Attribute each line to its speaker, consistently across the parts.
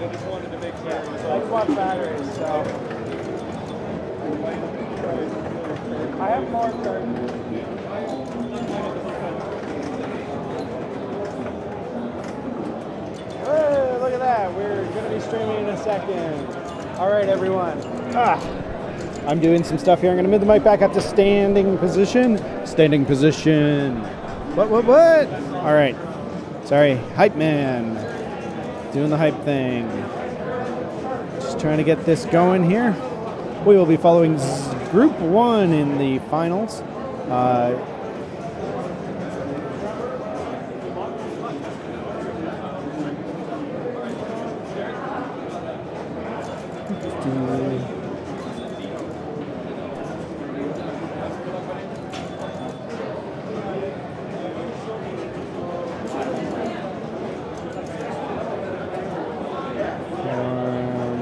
Speaker 1: Xbox batteries, so I have more cards. Hey, look at that. We're going to be streaming in a second. All right, everyone. I'm doing some stuff here. I'm going to move the mic back up to standing position. Standing position. What? All right. Sorry. Hype man. Doing the hype thing. Just trying to get this going here. We will be following Group 1 in the finals.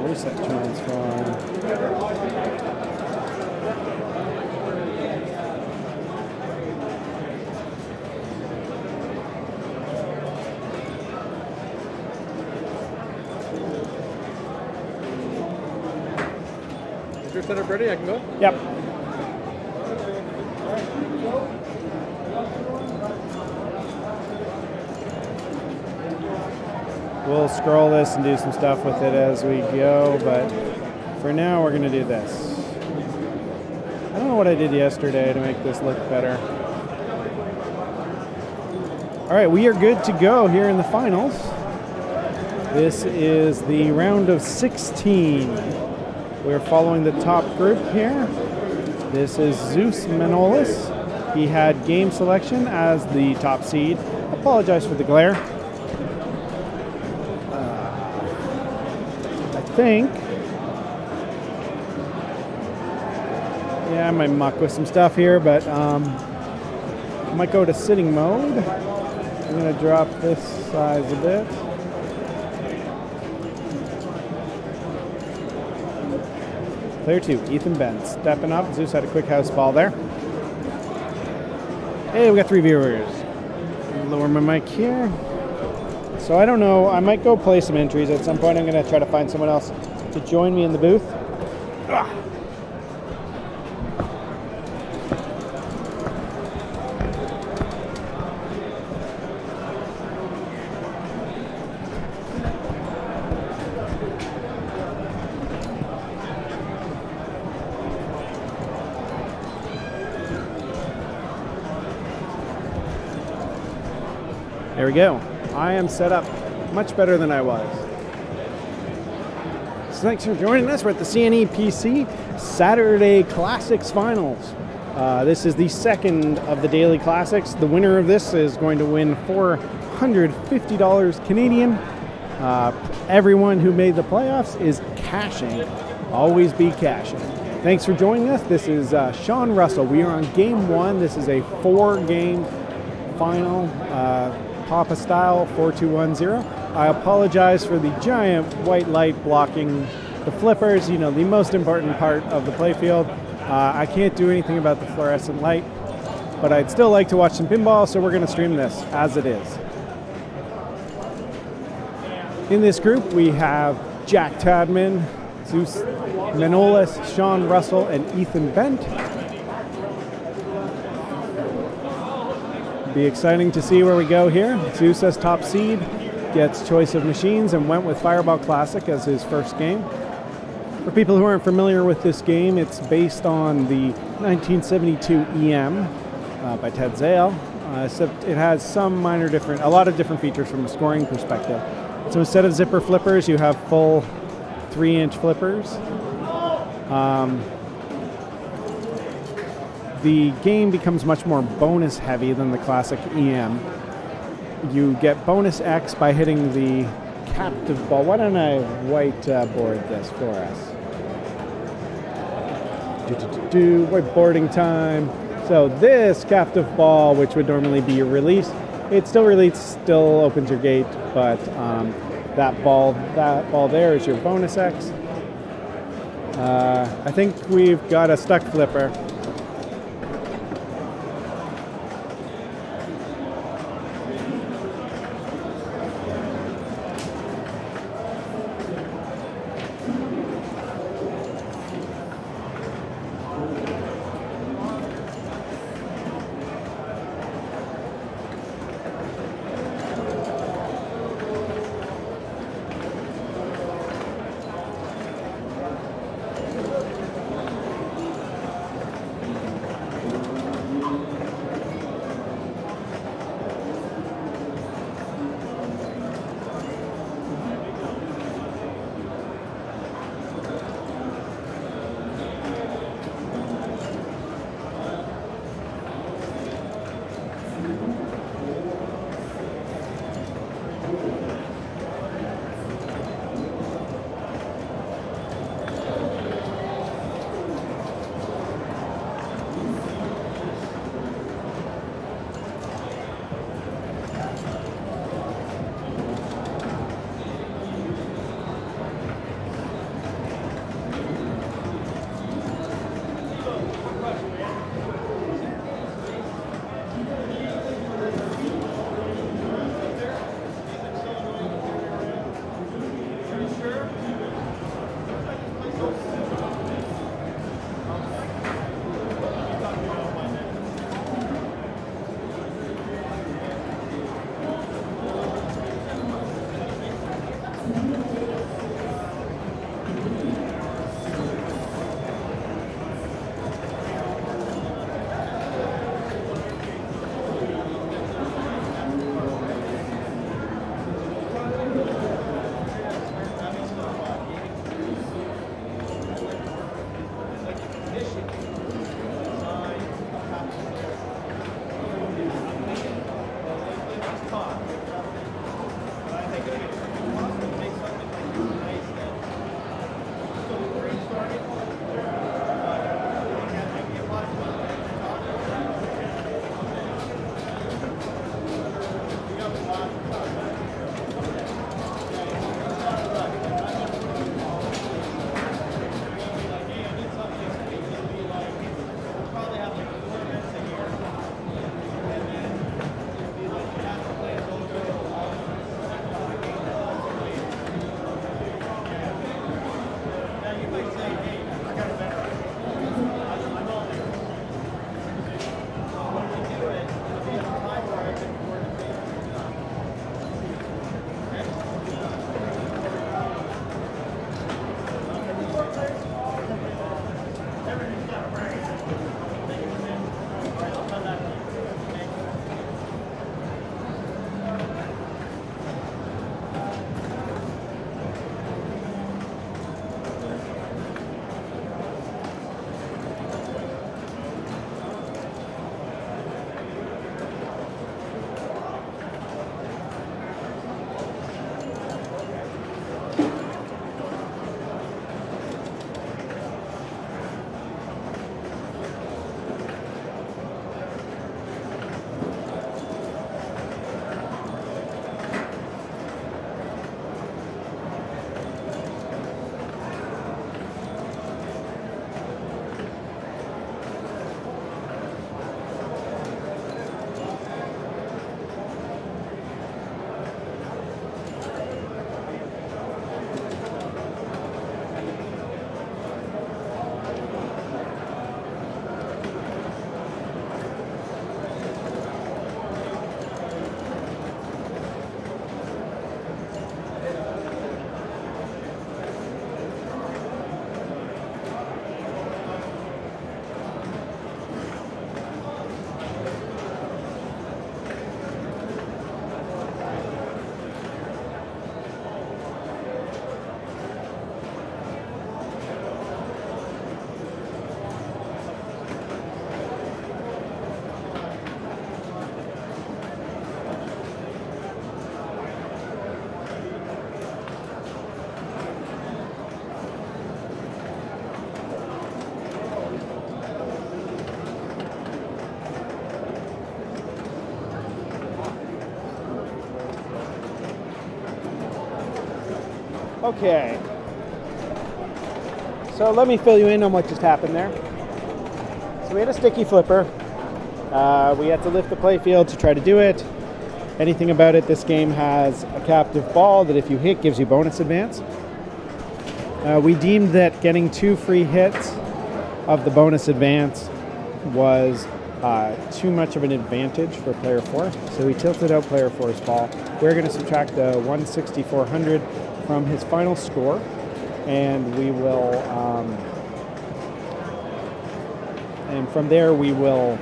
Speaker 1: Reset transform.
Speaker 2: Is your setup ready? I can go?
Speaker 1: Yep. We'll scroll this and do some stuff with it as we go, but for now we're going to do this. I don't know what I did yesterday to make this look better. All right, we are good to go here in the finals. This is the round of 16. We're following the top group here. This is Zeus Manolis. He had game selection as the top seed. Apologize for the glare. I think. Yeah, I might muck with some stuff here, but I might go to sitting mode. I'm going to drop this size a bit. Player 2, Ethan Bent, stepping up. Zeus had a quick house ball there. Hey, we got 3 viewers. Lower my mic here. So I don't know, I might go play some entries at some point. I'm going to try to find someone else to join me in the booth. There we go. I am set up much better than I was. So thanks for joining us. We're at the CNEPC Saturday Classics Finals. This is the second of the daily classics. The winner of this is going to win $450 Canadian. Everyone who made the playoffs is cashing. Always be cashing. Thanks for joining us. This is Sean Russell. We are on game 1. This is a 4-game final. Papa style 4210. I apologize for the giant white light blocking the flippers, you know, the most important part of the playfield. I can't do anything about the fluorescent light, but I'd still like to watch some pinball, so we're going to stream this as it is. In this group, we have Jack Tadman, Zeus Manolis, Sean Russell, and Ethan Bent. Be exciting to see where we go here. Zeus as top seed, gets choice of machines and went with Fireball Classic as his first game. For people who aren't familiar with this game, it's based on the 1972 EM by Ted Zale. Except it has a lot of different features from a scoring perspective. So instead of zipper flippers, you have full 3-inch flippers. The game becomes much more bonus heavy than the classic EM. You get bonus X by hitting the captive ball. Why don't I whiteboard this for us? Whiteboarding time. So this captive ball, which would normally be your release, it still opens your gate, but that ball there is your bonus X. I think we've got a stuck flipper. Okay, so let me fill you in on what just happened there. So we had a sticky flipper. We had to lift the playfield to try to do it. Anything about it, this game has a captive ball that if you hit gives you bonus advance. We deemed that getting 2 free hits of the bonus advance was too much of an advantage for player 4, so we tilted out player 4's ball. We're going to subtract the 16400 from his final score, and we will, and from there we will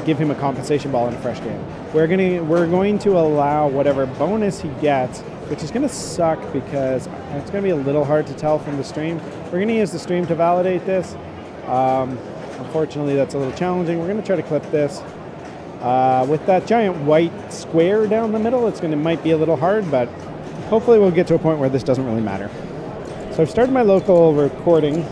Speaker 1: give him a compensation ball in a fresh game. We're going to allow whatever bonus he gets, which is going to suck because it's going to be a little hard to tell from the stream. We're going to use the stream to validate this. Unfortunately, that's a little challenging. We're going to try to clip this. With that giant white square down the middle, might be a little hard, but hopefully we'll get to a point where this doesn't really matter. So I've started my local recording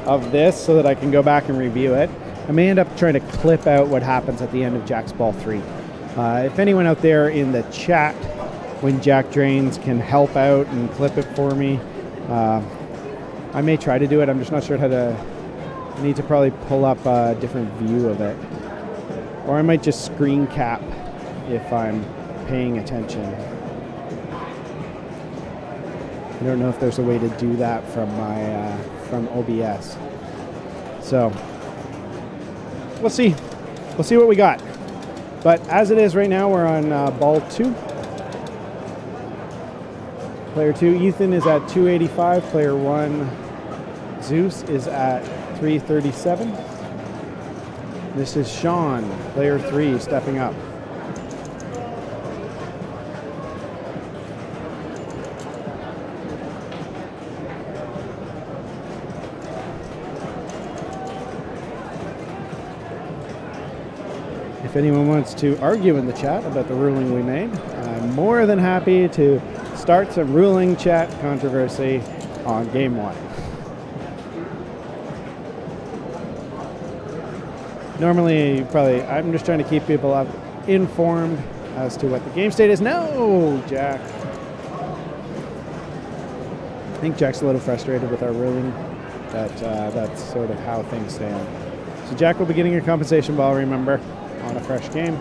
Speaker 1: of this so that I can go back and review it. I may end up trying to clip out what happens at the end of Jack's ball 3. If anyone out there in the chat when Jack drains can help out and clip it for me, I may try to do it. I'm just not sure how to. I need to probably pull up a different view of it. Or I might just screen cap if I'm paying attention. I don't know if there's a way to do that from my from OBS. So we'll see. We'll see what we got. But as it is right now, we're on ball 2. Player 2, Ethan, is at 285. Player 1, Zeus, is at 337. This is Sean, player 3, stepping up. If anyone wants to argue in the chat about the ruling we made, I'm more than happy to start some ruling chat controversy on game 1. Normally, I'm just trying to keep people up informed as to what the game state is. No, Jack. I think Jack's a little frustrated with our ruling. That's sort of how things stand. So Jack will be getting a compensation ball, remember, on a fresh game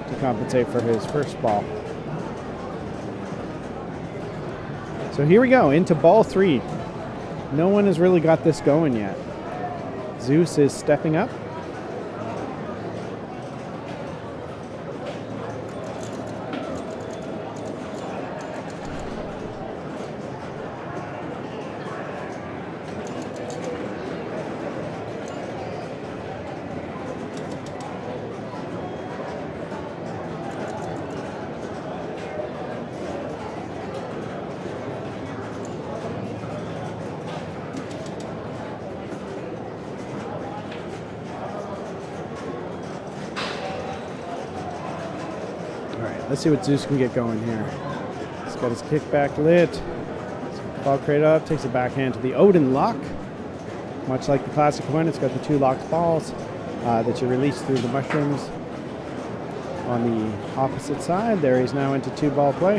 Speaker 1: to compensate for his first ball. So here we go, into ball 3. No one has really got this going yet. Zeus is stepping up. Let's see what Zeus can get going here. He's got his kickback lit. Ball crate up, takes a backhand to the Odin lock. Much like the classic one, it's got the 2 locked balls that you release through the mushrooms. On the opposite side, there he's now into 2-ball play.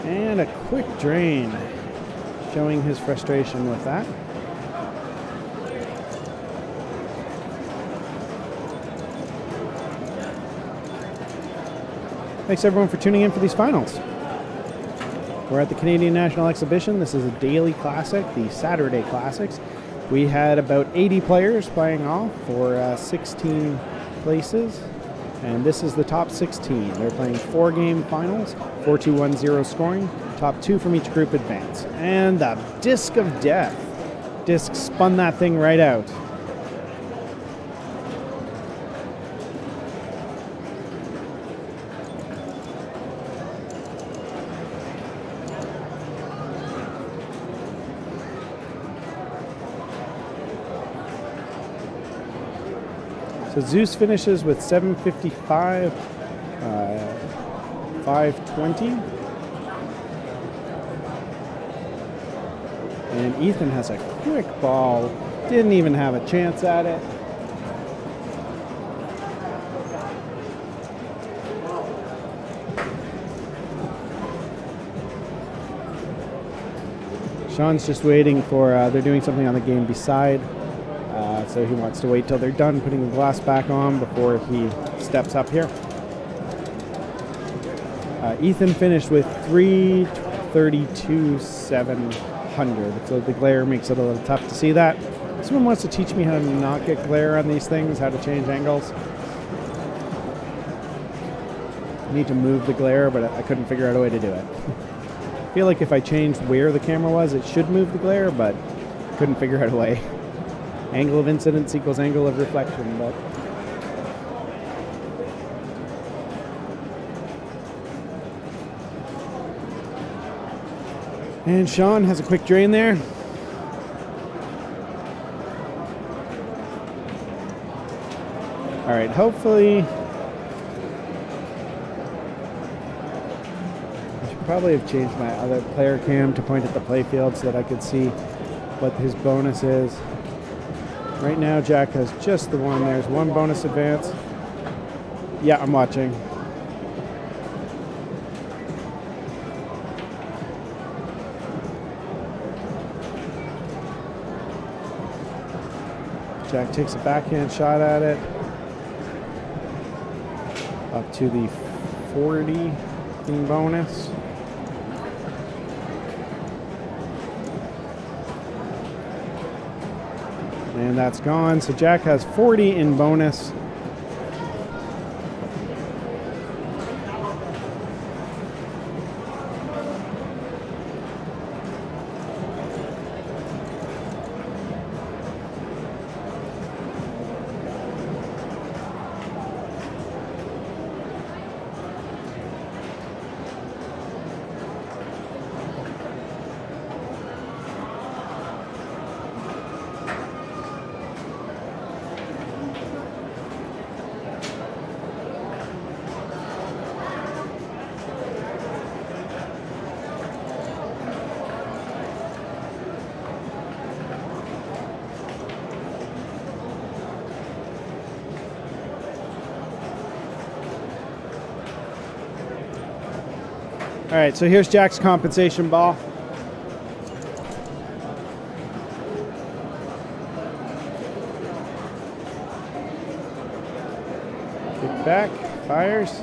Speaker 1: And a quick drain, showing his frustration with that. Thanks everyone for tuning in for these finals. We're at the Canadian National Exhibition. This is a daily classic, the Saturday Classics. We had about 80 players playing off for 16 places, and this is the top 16. They're playing 4-game finals, 4-2-1-0 scoring. Top 2 from each group advance. And the Disc of Death. Disc spun that thing right out. So Zeus finishes with 755, 520. And Ethan has a quick ball. Didn't even have a chance at it. Sean's just waiting for, they're doing something on the game beside. So he wants to wait till they're done putting the glass back on before he steps up here. Ethan finished with 332, 700. So the glare makes it a little tough to see that. Someone wants to teach me how to not get glare on these things, how to change angles. I need to move the glare, but I couldn't figure out a way to do it. I feel like if I changed where the camera was, it should move the glare, but couldn't figure out a way. Angle of incidence equals angle of reflection, but and Sean has a quick drain there. All right, hopefully. I should probably have changed my other player cam to point at the playfield so that I could see what his bonus is. Right now, Jack has just the one. There's one bonus advance. Yeah, I'm watching. Jack takes a backhand shot at it. Up to the 40 in bonus. And that's gone. So Jack has 40 in bonus. All right, so here's Jack's compensation ball. Kick back, fires.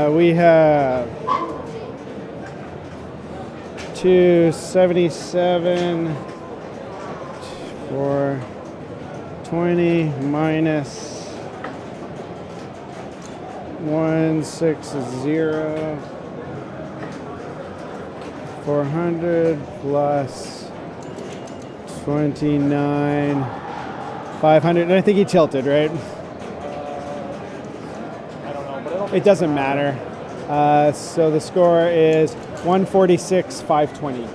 Speaker 1: We have 277 for 20 minus 160 400 plus 29 500. And I think he tilted, right? It doesn't matter. So the score is 146, 520.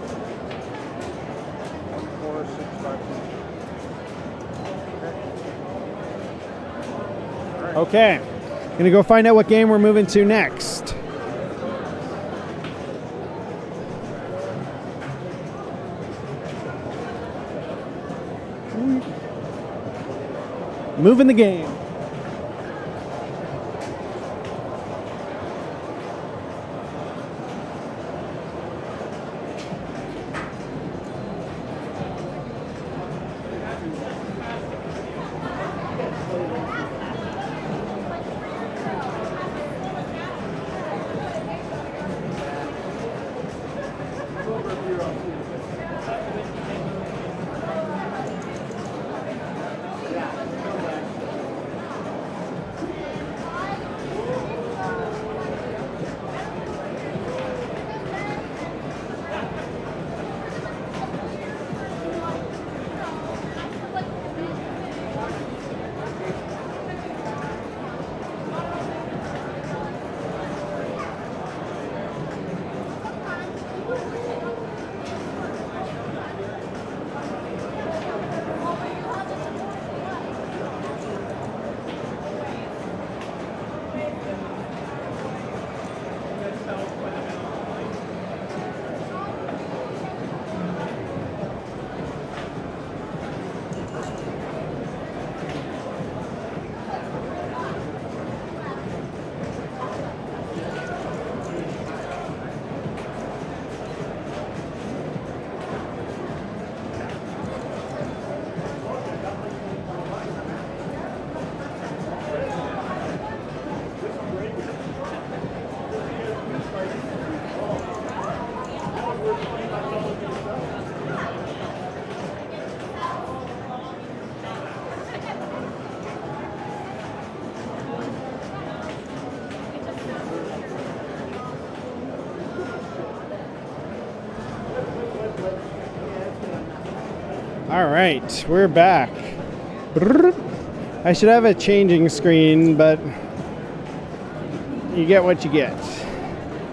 Speaker 1: Okay. Gonna go find out what game we're moving to next. Moving the game. All right, we're back. I should have a changing screen, but you get what you get.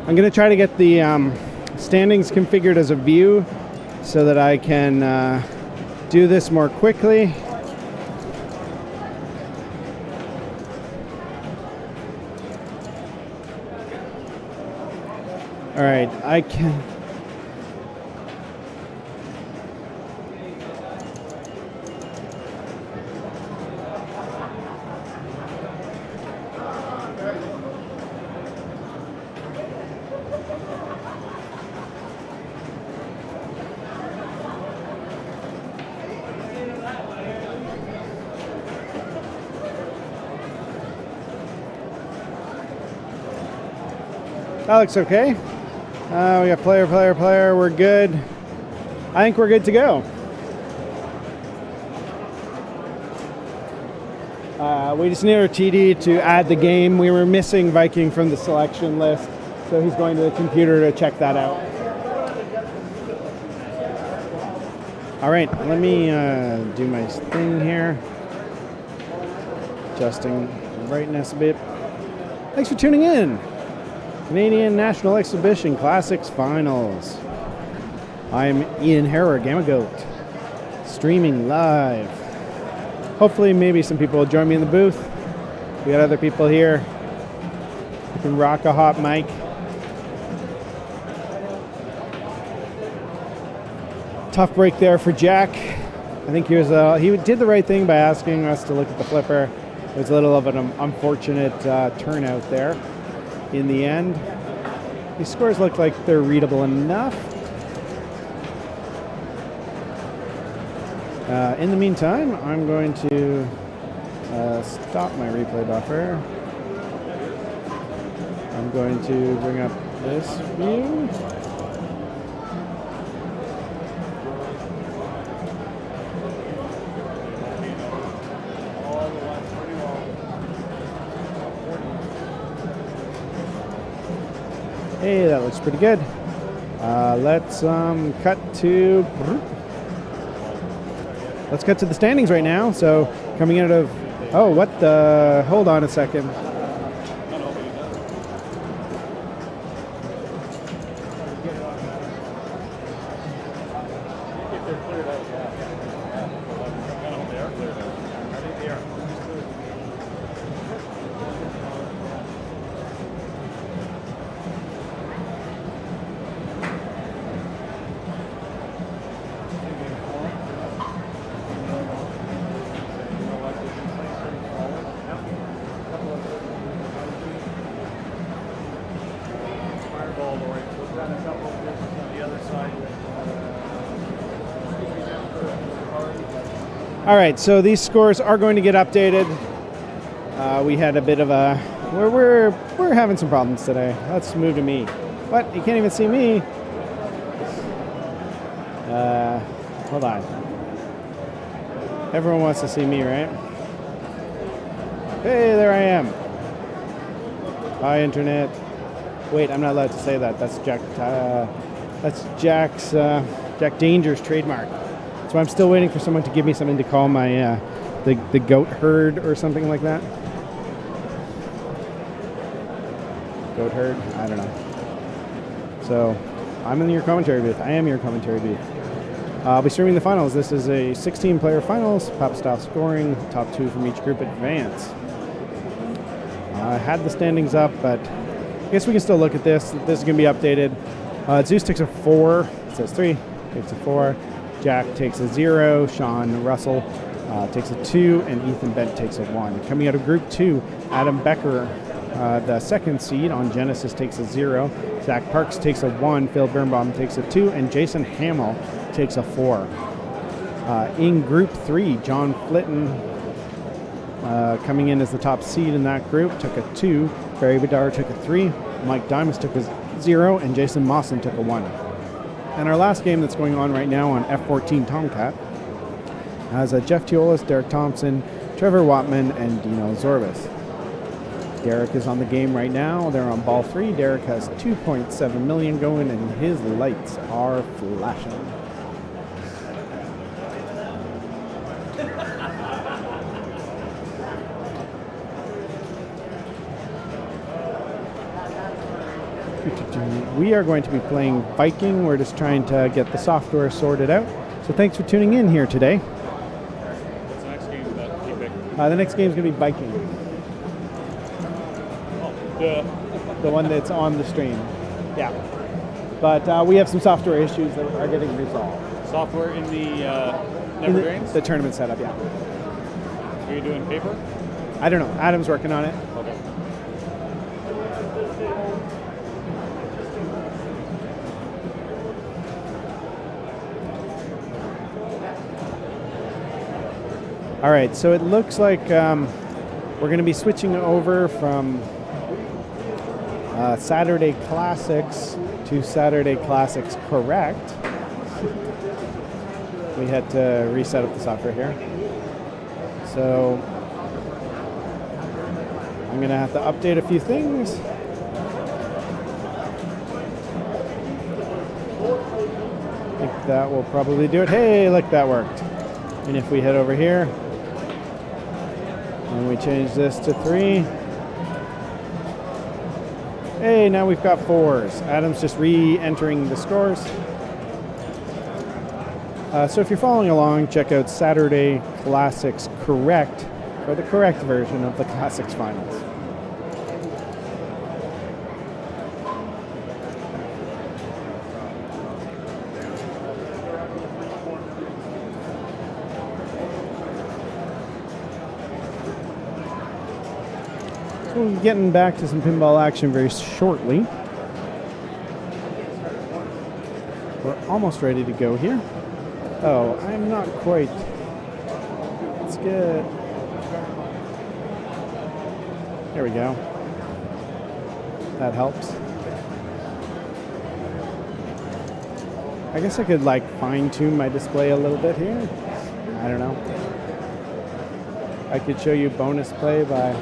Speaker 1: I'm going to try to get the standings configured as a view so that I can do this more quickly. All right, I can. That looks okay. We got player. We're good. I think we're good to go. We just need our TD to add the game. We were missing Viking from the selection list, so he's going to the computer to check that out. All right, let me do my thing here. Adjusting the brightness a bit. Thanks for tuning in. Canadian National Exhibition Classics Finals. I'm Ian Harrer, Gamma Goat, streaming live. Hopefully, maybe some people will join me in the booth. We got other people here who can rock a hot mic. Tough break there for Jack. I think he did the right thing by asking us to look at the flipper. It was a little of an unfortunate turnout there. In the end, these scores look like they're readable enough. In the meantime, I'm going to stop my replay buffer. I'm going to bring up this view. Hey, that looks pretty good. Let's cut to the standings right now. So coming out of hold on a second. All right, so these scores are going to get updated. We had a bit of a we're having some problems today. Let's move to me. What? You can't even see me. Hold on. Everyone wants to see me, right? Hey, there I am. Hi, internet. Wait, I'm not allowed to say that. That's Jack. That's Jack Danger's trademark. So I'm still waiting for someone to give me something to call my the goat herd or something like that. Goat herd? I don't know. So I'm in your commentary booth. I am your commentary booth. I'll be streaming the finals. This is a 16-player finals, pop style scoring. Top two from each group advance. I had the standings up, but I guess we can still look at this. This is going to be updated. Zeus takes a 4. It says 3. Takes a 4. Jack takes a 0, Sean Russell takes a 2, and Ethan Bent takes a 1. Coming out of Group 2, Adam Becker, the second seed on Genesis, takes a 0. Zach Parks takes a 1, Phil Birnbaum takes a 2, and Jason Hamill takes a 4. In Group 3, John Flitton, coming in as the top seed in that group, took a 2. Barry Bedard took a 3. Mike Dimas took a 0, and Jason Mawson took a 1. And our last game that's going on right now on F14 Tomcat has Jeff Teolis, Derek Thompson, Trevor Watman, and Dino Zorbis. Derek is on the game right now. They're on ball 3. Derek has 2.7 million going, and his lights are flashing. We are going to be playing Viking. We're just trying to get the software sorted out. So thanks for tuning in here today.
Speaker 2: What's the next game that you picked?
Speaker 1: The next game is going to be Viking.
Speaker 2: Oh,
Speaker 1: the one that's on the stream. Yeah. But we have some software issues that are getting resolved.
Speaker 2: software in the Never Games?
Speaker 1: The tournament setup, yeah.
Speaker 2: Are you doing paper?
Speaker 1: I don't know. Adam's working on it.
Speaker 2: Okay.
Speaker 1: All right, so it looks like we're going to be switching over from Saturday Classics to Saturday Classics Correct. We had to reset up the software here. So I'm going to have to update a few things. I think that will probably do it. Hey, look, that worked. And if we head over here, and we change this to 3. Hey, now we've got 4s. Adam's just re-entering the scores. So if you're following along, check out Saturday Classics Correct for the correct version of the Classics Finals. So we'll be getting back to some pinball action very shortly. We're almost ready to go here. Oh, I'm not quite. Let's get. There we go. That helps. I guess I could like fine-tune my display a little bit here. I don't know. I could show you bonus play by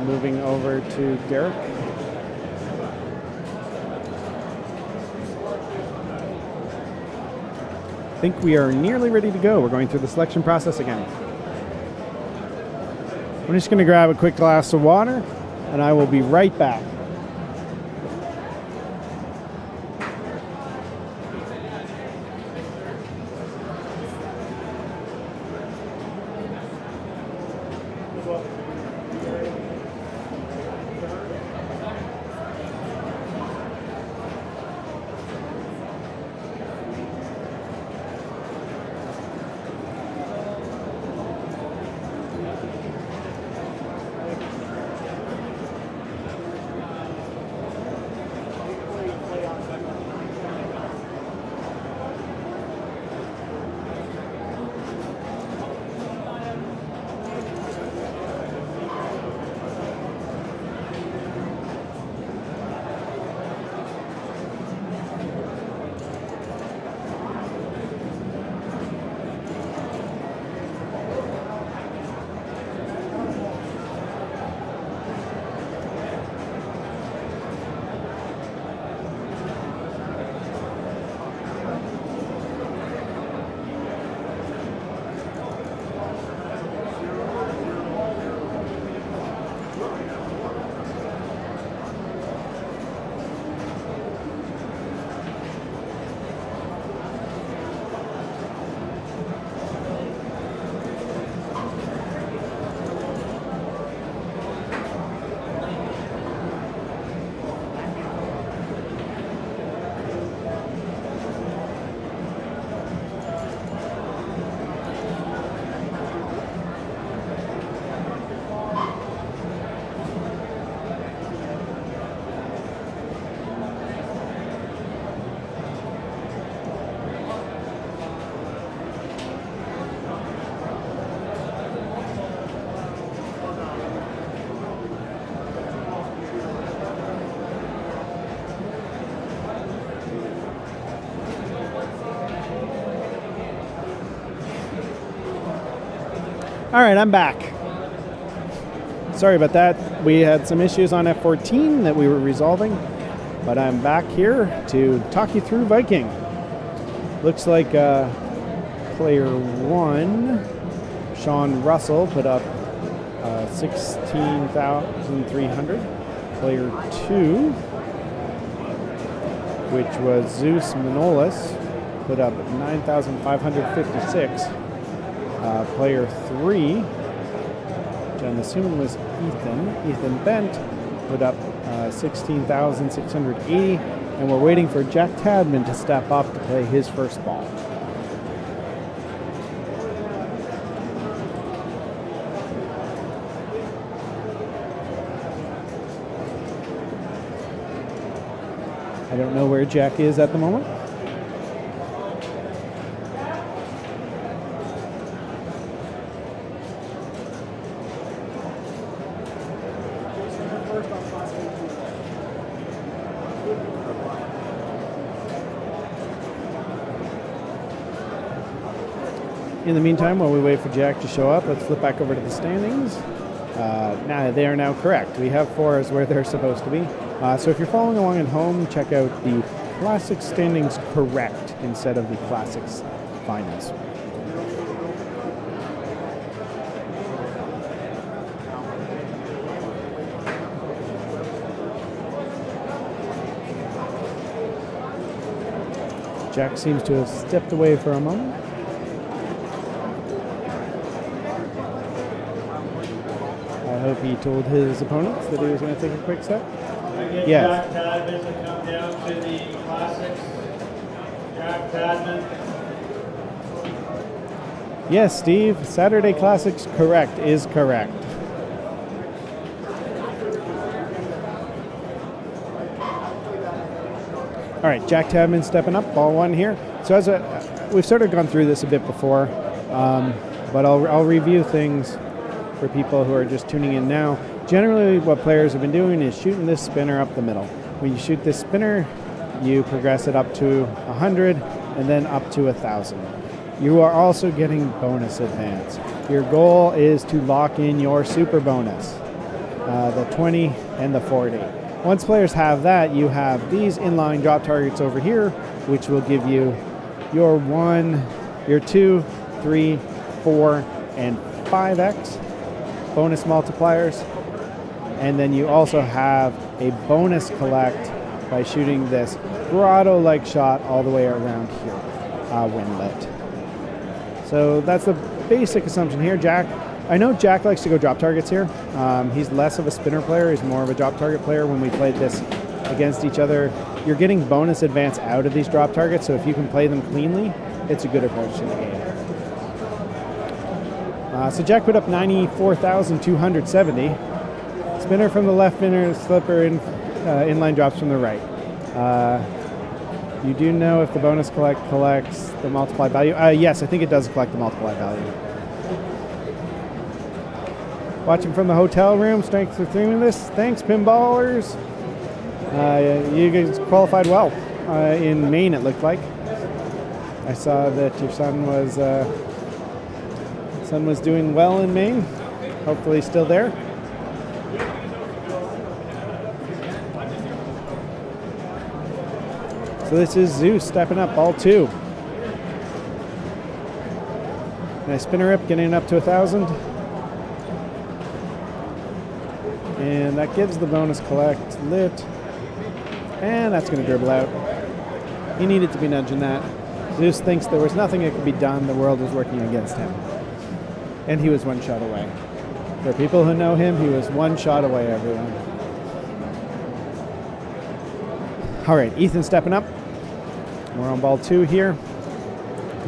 Speaker 1: moving over to Derek. I think we are nearly ready to go. We're going through the selection process again. I'm just going to grab a quick glass of water, and I will be right back. All right, I'm back. Sorry about that. We had some issues on F14 that we were resolving, but I'm back here to talk you through Viking. Looks like player 1, Sean Russell, put up 16,300. Player 2, which was Zeus Manolis, put up 9,556. Player 3, which I'm assuming was Ethan Bent, put up 16,680. And we're waiting for Jack Tadman to step up to play his first ball. I don't know where Jack is at the moment. In the meantime, while we wait for Jack to show up, let's flip back over to the standings. Now they are now correct. We have 4s where they're supposed to be. So if you're following along at home, check out the Classics standings correct instead of the Classics finals. Jack seems to have stepped away for a moment. I hope he told his opponents that he was going to take a quick set. Yes.
Speaker 3: Jack Tadman to come down to the Classics. Jack Tadman.
Speaker 1: Yes, Steve. Saturday Classics correct is correct. All right, Jack Tadman stepping up, ball 1 here. So as we've sort of gone through this a bit before, but I'll review things for people who are just tuning in now. Generally, what players have been doing is shooting this spinner up the middle. When you shoot this spinner, you progress it up to 100 and then up to 1,000. You are also getting bonus advance. Your goal is to lock in your super bonus, the 20 and the 40. Once players have that, you have these inline drop targets over here, which will give you your 1, your 2, 3, 4, and 5x bonus multipliers. And then you also have a bonus collect by shooting this grotto-like shot all the way around here when lit. So that's the basic assumption here. Jack, I know Jack likes to go drop targets here. He's less of a spinner player. He's more of a drop target player. When we played this against each other, you're getting bonus advance out of these drop targets, so if you can play them cleanly, it's a good approach to the game. So Jack put up 94,270. Spinner from the left, spinner, slipper, inline drops from the right. You do know if the bonus collects the multiply value. Yes, I think it does collect the multiply value. Watching from the hotel room, thanks for streaming this. Thanks, pinballers. You guys qualified well in Maine, it looked like. I saw that your son was doing well in Maine. Hopefully he's still there. So this is Zeus stepping up, ball 2. Nice spinner rip, getting it up to 1,000. And that gives the bonus collect lit. And that's going to dribble out. He needed to be nudging that. Zeus thinks there was nothing that could be done. The world was working against him. And he was 1 shot away. For people who know him, he was 1 shot away, everyone. All right, Ethan stepping up. We're on ball 2 here.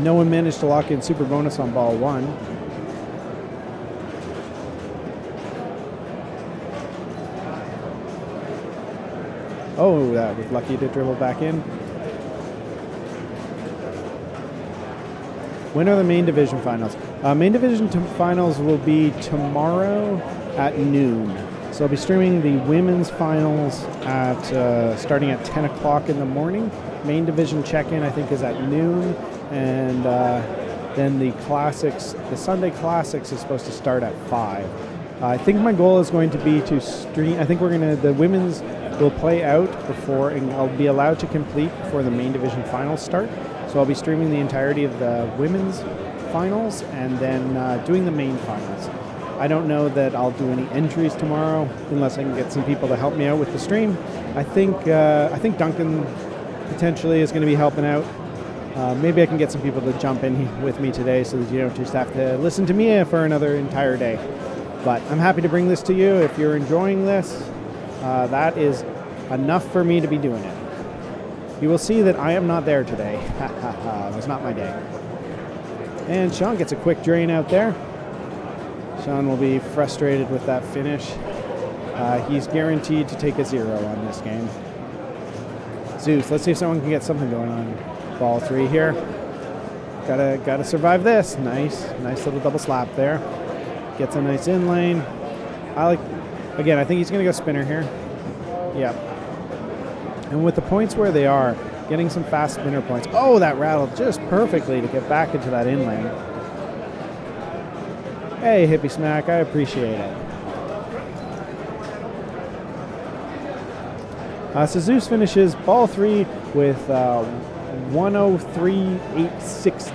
Speaker 1: No one managed to lock in super bonus on ball 1. Oh, that was lucky to dribble back in. When are the main division finals? Main division finals will be tomorrow at noon. So I'll be streaming the women's finals at starting at 10 o'clock in the morning. Main division check-in, I think, is at noon. And then the classics, the Sunday classics is supposed to start at 5. I think my goal is going to be to stream. I think the women's will play out before, and I'll be allowed to complete before the main division finals start. So I'll be streaming the entirety of the women's finals and then doing the main finals. I don't know that I'll do any entries tomorrow unless I can get some people to help me out with the stream. I think Duncan potentially is going to be helping out. Maybe I can get some people to jump in with me today so that you don't just have to listen to me for another entire day. But I'm happy to bring this to you. If you're enjoying this, that is enough for me to be doing it. You will see that I am not there today. It was not my day. And Sean gets a quick drain out there. Sean will be frustrated with that finish. He's guaranteed to take a 0 on this game. Zeus, let's see if someone can get something going on. Ball 3 here. Gotta survive this. Nice little double slap there. Gets a nice in lane. I think he's gonna go spinner here. Yep. And with the points where they are, getting some fast spinner points. Oh, that rattled just perfectly to get back into that in lane. Hey, Hippie Smack, I appreciate it. So Zeus finishes ball 3 with 103.860.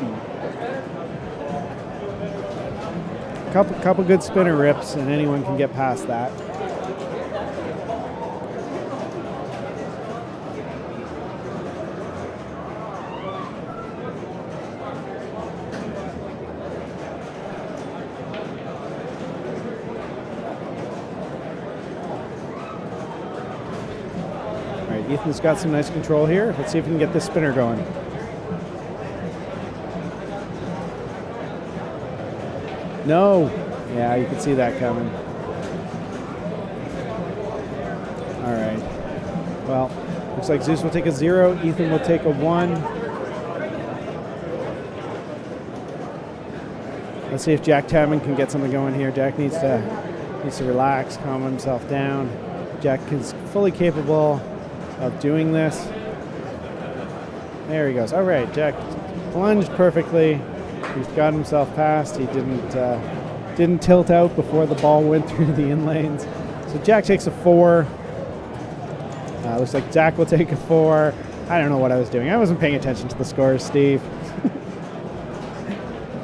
Speaker 1: Couple good spinner rips, and anyone can get past that. Ethan's got some nice control here. Let's see if we can get this spinner going. No. Yeah, you can see that coming. All right. Well, looks like Zeus will take a 0. Ethan will take a 1. Let's see if Jack Tadman can get something going here. Jack needs to relax, calm himself down. Jack is fully capable of doing this. There he goes. All right, Jack plunged perfectly. He's got himself past. He didn't tilt out before the ball went through the in lanes. So Jack takes a 4. Looks like Jack will take a 4. I don't know what I was doing. I wasn't paying attention to the scores, Steve.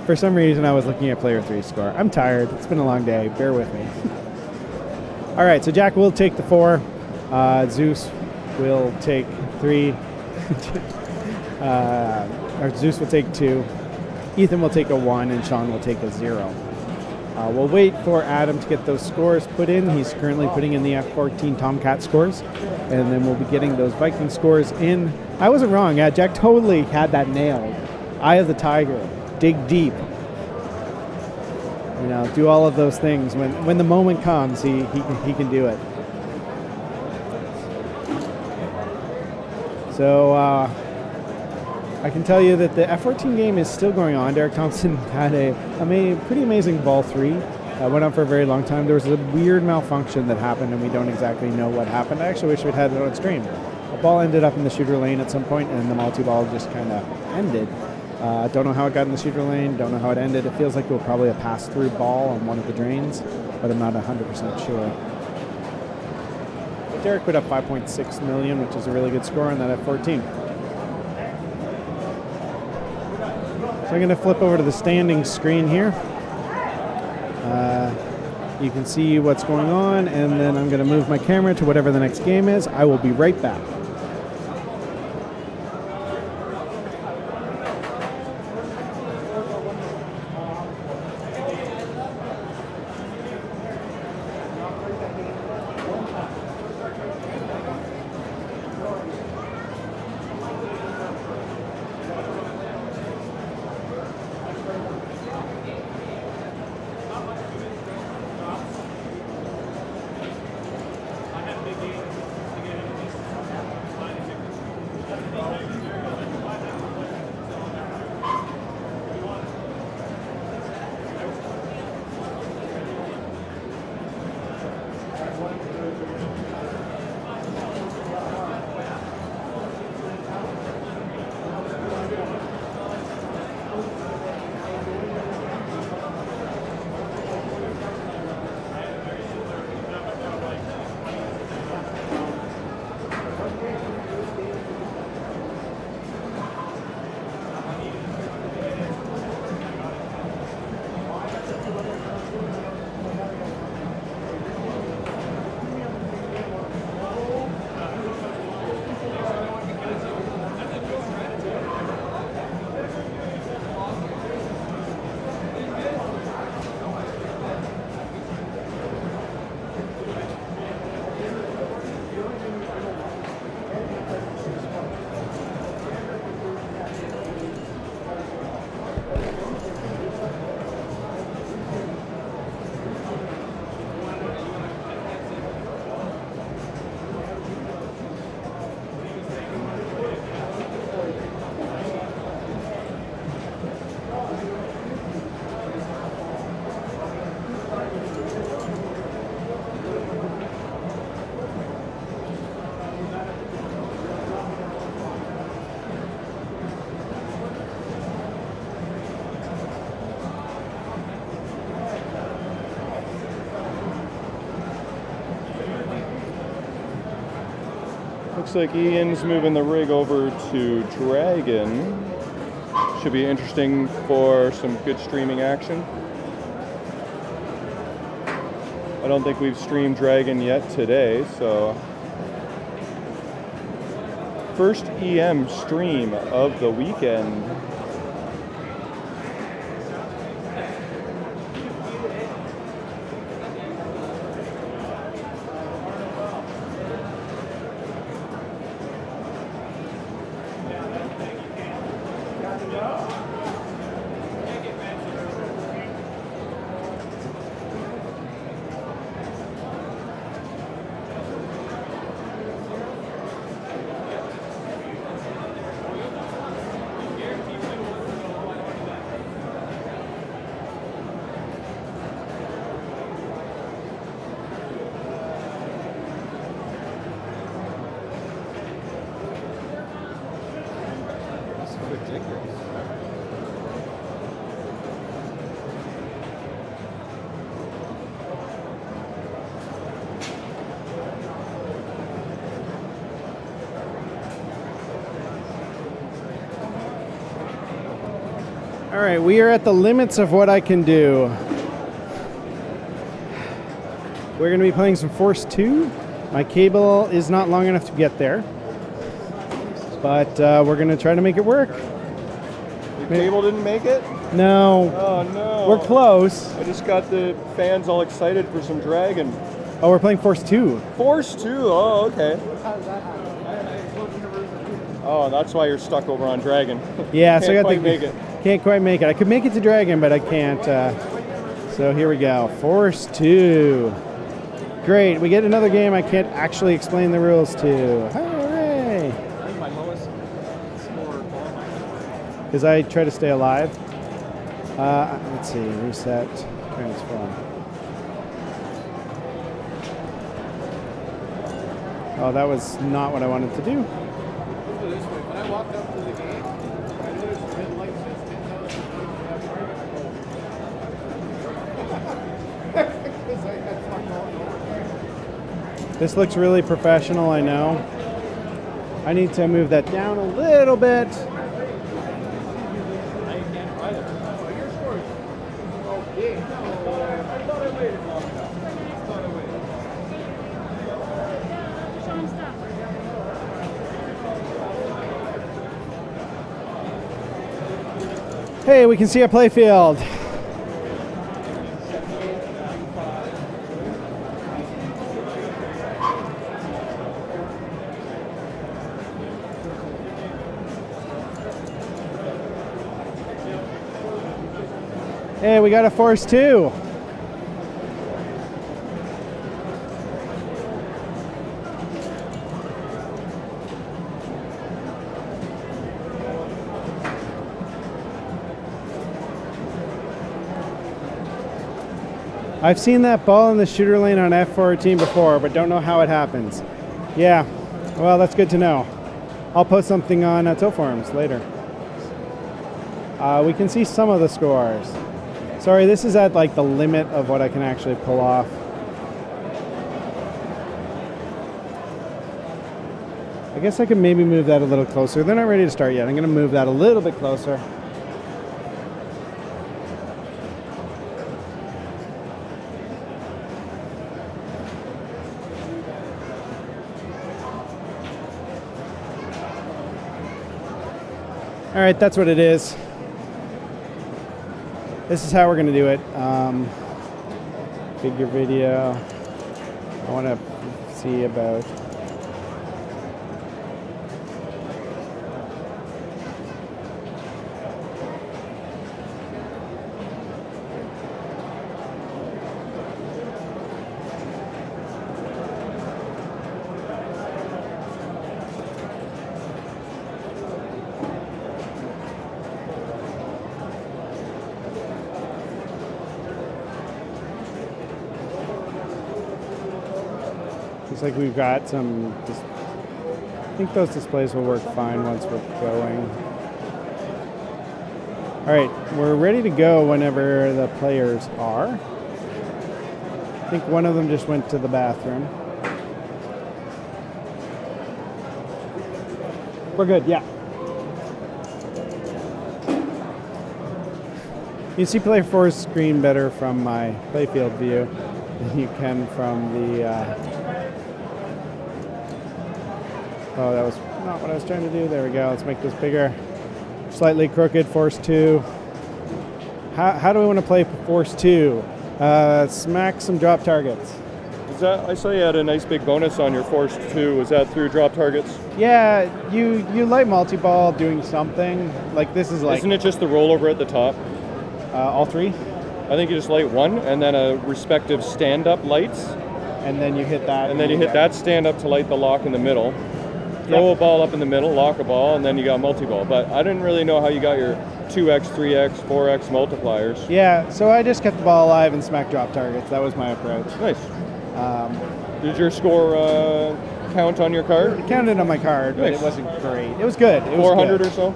Speaker 1: For some reason, I was looking at player 3's score. I'm tired. It's been a long day. Bear with me. All right, so Jack will take the 4. Zeus will take 3. Or Zeus will take 2. Ethan will take a 1, and Sean will take a 0. We'll wait for Adam to get those scores put in. He's currently putting in the F14 Tomcat scores, and then we'll be getting those Viking scores in. I wasn't wrong. Yeah, Jack totally had that nailed. Eye of the Tiger. Dig deep. You know, do all of those things. When the moment comes, he can do it. So I can tell you that the F14 game is still going on. Derek Thompson had a pretty amazing ball 3. Went on for a very long time. There was a weird malfunction that happened, and we don't exactly know what happened. I actually wish we'd had it on stream. The ball ended up in the shooter lane at some point, and the multi-ball just kind of ended. Don't know how it got in the shooter lane. Don't know how it ended. It feels like it was probably a pass-through ball on one of the drains, but I'm not 100% sure. Derek put up 5.6 million, which is a really good score on that F14. So I'm going to flip over to the standings screen here. You can see what's going on, and then I'm going to move my camera to whatever the next game is. I will be right back.
Speaker 4: looks like Ian's moving the rig over to Dragon. Should be interesting for some good streaming action. I don't think we've streamed Dragon yet today, so first EM stream of the weekend.
Speaker 1: All right, we are at the limits of what I can do. We're going to be playing some Force 2. My cable is not long enough to get there, but we're going to try to make it work.
Speaker 4: Your cable didn't make it?
Speaker 1: No.
Speaker 4: Oh no.
Speaker 1: We're close.
Speaker 4: I just got the fans all excited for some Dragon.
Speaker 1: Oh, we're playing Force 2.
Speaker 4: Force 2, oh okay. Oh, that's why you're stuck over on Dragon.
Speaker 1: Yeah, so I got
Speaker 4: quite make it.
Speaker 1: Can't quite make it. I could make it to Dragon, but I can't. So here we go. Force 2. Great. We get another game I can't actually explain the rules to. Hooray! Because I try to stay alive. Let's see. Reset. Transform. Oh, that was not what I wanted to do.
Speaker 5: When I walked up to the game, I noticed the red light says 10,000.
Speaker 1: This looks really professional, I know. I need to move that down a little bit. Hey, we can see a play field. Hey, we got a Force 2. I've seen that ball in the shooter lane on F14 before, but don't know how it happens. Yeah, well, that's good to know. I'll post something on Till Forums later. We can see some of the scores. Sorry, this is at like the limit of what I can actually pull off. I guess I could maybe move that a little closer. They're not ready to start yet. I'm going to move that a little bit closer. All right, that's what it is. This is how we're going to do it. Figure video. I want to see about... Looks like we've got some, I think those displays will work fine once we're going. All right, we're ready to go whenever the players are. I think one of them just went to the bathroom. We're good, yeah. You see Player 4's screen better from my playfield view than you can from the... Oh, that was not what I was trying to do. There we go. Let's make this bigger. Slightly crooked, Force 2. How do we want to play Force 2? Smack some drop targets.
Speaker 4: Is that, I saw you had a nice big bonus on your Force 2. Was that through drop targets?
Speaker 1: Yeah, you light multi-ball doing something. Like this is like...
Speaker 4: Isn't it just the rollover at the top?
Speaker 1: all three?
Speaker 4: I think you just light one and then a respective stand-up lights.
Speaker 1: And then you hit that.
Speaker 4: And then you hit that stand-up to light the lock in the middle. Throw a ball up in the middle, lock a ball, and then you got multi-ball. But I didn't really know how you got your 2x, 3x, 4x multipliers.
Speaker 1: Yeah, so I just kept the ball alive and smacked drop targets. That was my approach.
Speaker 4: Nice. Did your score count on your card?
Speaker 1: It counted on my card, but
Speaker 4: Nice.
Speaker 1: it wasn't great. It was good. It was
Speaker 4: 400
Speaker 1: good.
Speaker 4: or so?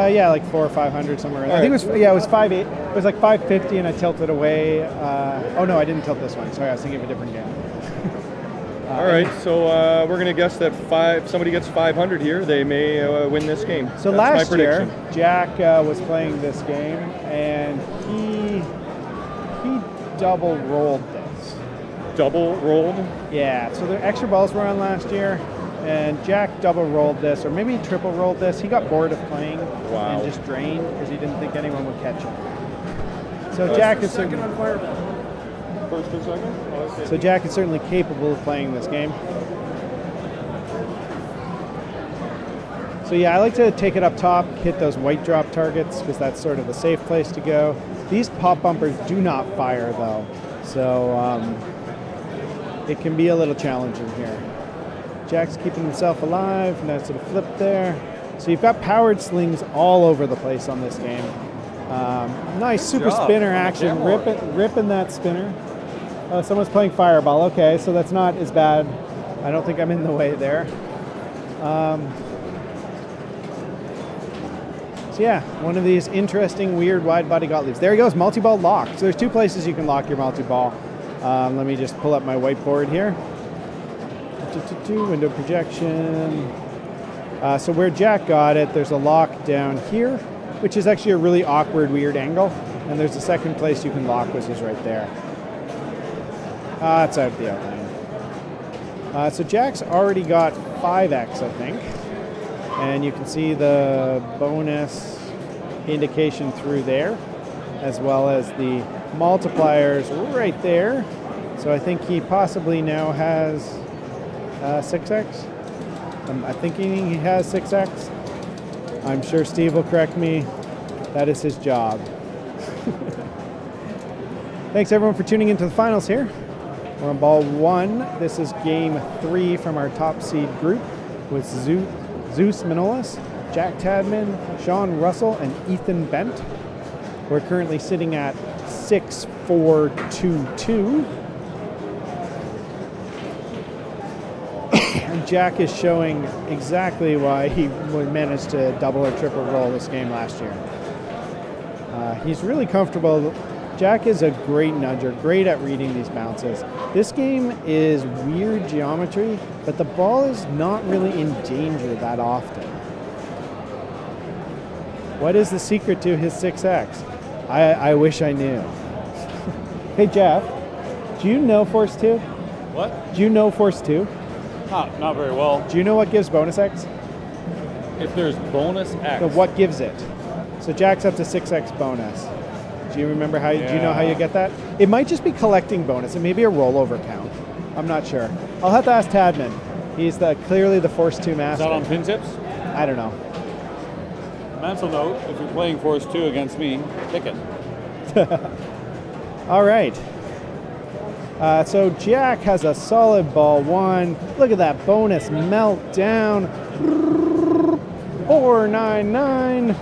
Speaker 1: Yeah, like 400 or 500 somewhere. I think it was. Yeah, it was 5.8. It was like 550, and I tilted away. Oh no, I didn't tilt this one. Sorry, I was thinking of a different game.
Speaker 4: All right, so we're going to guess that somebody gets 500 here. They may win this game.
Speaker 1: So
Speaker 4: That's
Speaker 1: last
Speaker 4: my
Speaker 1: year,
Speaker 4: prediction.
Speaker 1: Jack was playing this game, and he double rolled this.
Speaker 4: Double rolled?
Speaker 1: Yeah. So the extra balls were on last year, and Jack double rolled this, or maybe he triple rolled this. He got bored of playing
Speaker 4: Wow.
Speaker 1: and just drained because he didn't think anyone would catch him. So Jack is
Speaker 5: Second
Speaker 1: certainly,
Speaker 5: on Fireball.
Speaker 4: First or second?
Speaker 1: so Jack is certainly capable of playing this game. So yeah, I like to take it up top, hit those white drop targets because that's sort of the safe place to go. These pop bumpers do not fire though, so it can be a little challenging here. Jack's keeping himself alive, nice little flip there. So you've got powered slings all over the place on this game. Nice super
Speaker 4: job.
Speaker 1: spinner action, ripping that spinner. Oh, someone's playing Fireball. Okay, so that's not as bad. I don't think I'm in the way there. So yeah, one of these interesting, weird, wide body Gottliebs. There he goes, multi-ball lock. So there's two places you can lock your multi-ball. Let me just pull up my whiteboard here. Window projection. So where Jack got it, there's a lock down here, which is actually a really awkward, weird angle. And there's a second place you can lock, which is right there. It's out the outline. So Jack's already got 5x, I think. And you can see the bonus indication through there, as well as the multipliers right there. So I think he possibly now has 6x. I'm thinking he has 6x. I'm sure Steve will correct me. That is his job. Thanks everyone for tuning into the finals here. We're on ball 1. This is game 3 from our top seed group with Zeus Manolis, Jack Tadman, Sean Russell, and Ethan Bent. We're currently sitting at 6-4-2-2. And Jack is showing exactly why he managed to double or triple roll this game last year. He's really comfortable. Jack is a great nudger, great at reading these bounces. This game is weird geometry, but the ball is not really in danger that often. What is the secret to his 6x? I wish I knew. Hey Jeff, do you know Force 2?
Speaker 2: What?
Speaker 1: Do you know Force 2?
Speaker 2: Not very well.
Speaker 1: Do you know what gives bonus X?
Speaker 2: If there's bonus X.
Speaker 1: So what gives it? So Jack's up to 6x bonus. Do you remember how? Do you know how you get that? It might just be collecting bonus. It may be a rollover count. I'm not sure. I'll have to ask Tadman. He's clearly the Force 2
Speaker 2: Is
Speaker 1: master.
Speaker 2: that on pin tips?
Speaker 1: I don't know.
Speaker 2: Mental note, if you're playing Force 2 against me, pick it.
Speaker 1: All right. So Jack has a solid ball 1. Look at that bonus meltdown. 499.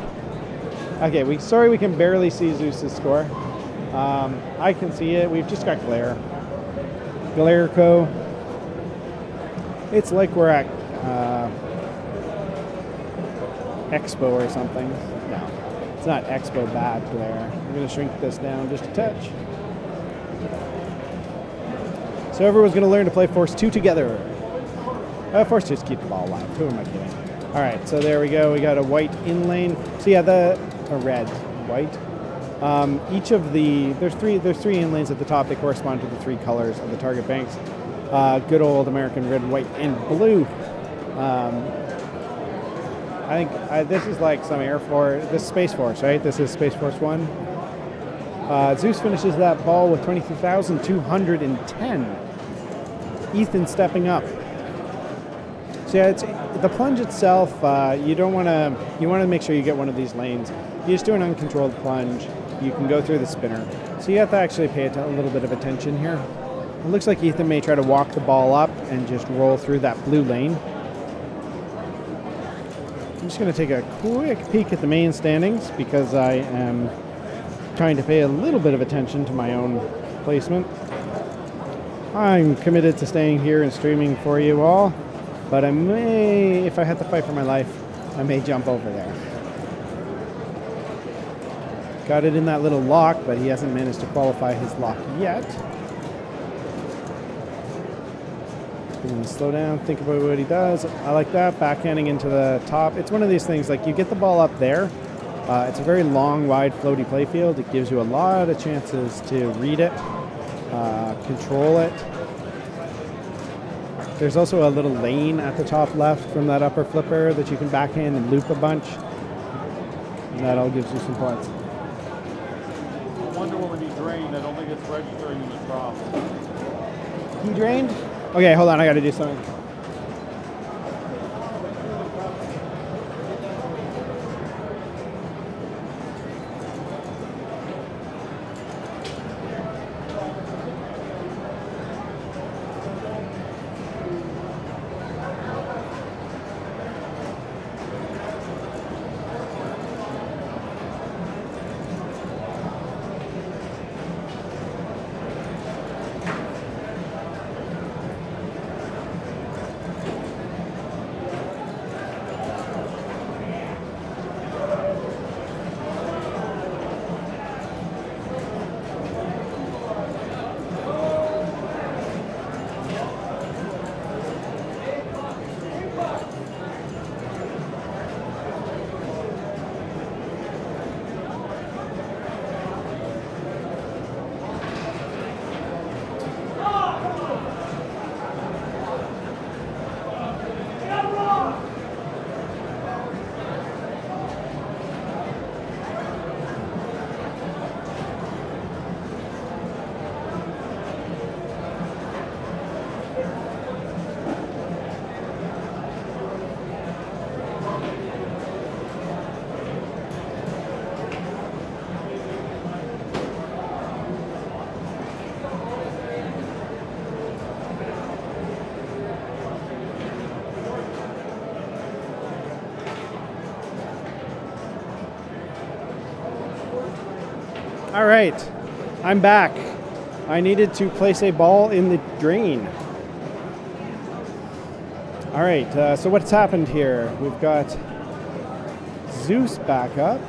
Speaker 1: Okay, we can barely see Zeus's score. I can see it. We've just got glare. Glareco. It's like we're at Expo or something. No, it's not Expo bad glare. I'm going to shrink this down just a touch. So everyone's going to learn to play Force 2 together. Force 2 is keep the ball alive. Who am I kidding? All right, so there we go. We got a white in lane. So yeah, a red, white. Each of there's three in lanes at the top. They correspond to the three colors of the target banks. Good old American red, white, and blue. I think this is like some Air Force. This is Space Force, right? This is Space Force 1. Zeus finishes that ball with 22,210. Ethan stepping up. So yeah, it's the plunge itself. You want to make sure you get one of these lanes. You just do an uncontrolled plunge. You can go through the spinner. So you have to actually pay a little bit of attention here. It looks like Ethan may try to walk the ball up and just roll through that blue lane. I'm just going to take a quick peek at the main standings because I am trying to pay a little bit of attention to my own placement. I'm committed to staying here and streaming for you all, but I may, if I had to fight for my life, I may jump over there. Got it in that little lock, but he hasn't managed to qualify his lock yet. He's going to slow down, think about what he does. I like that, backhanding into the top. It's one of these things, like you get the ball up there. It's a very long, wide, floaty playfield. It gives you a lot of chances to read it, control it. There's also a little lane at the top left from that upper flipper that you can backhand and loop a bunch. And that all gives you some points.
Speaker 2: I wonder when he drained, I don't think it's registering in the drop.
Speaker 1: He drained? Okay, hold on, I gotta do something. All right, I'm back. I needed to place a ball in the drain. All right, so what's happened here? We've got Zeus back up.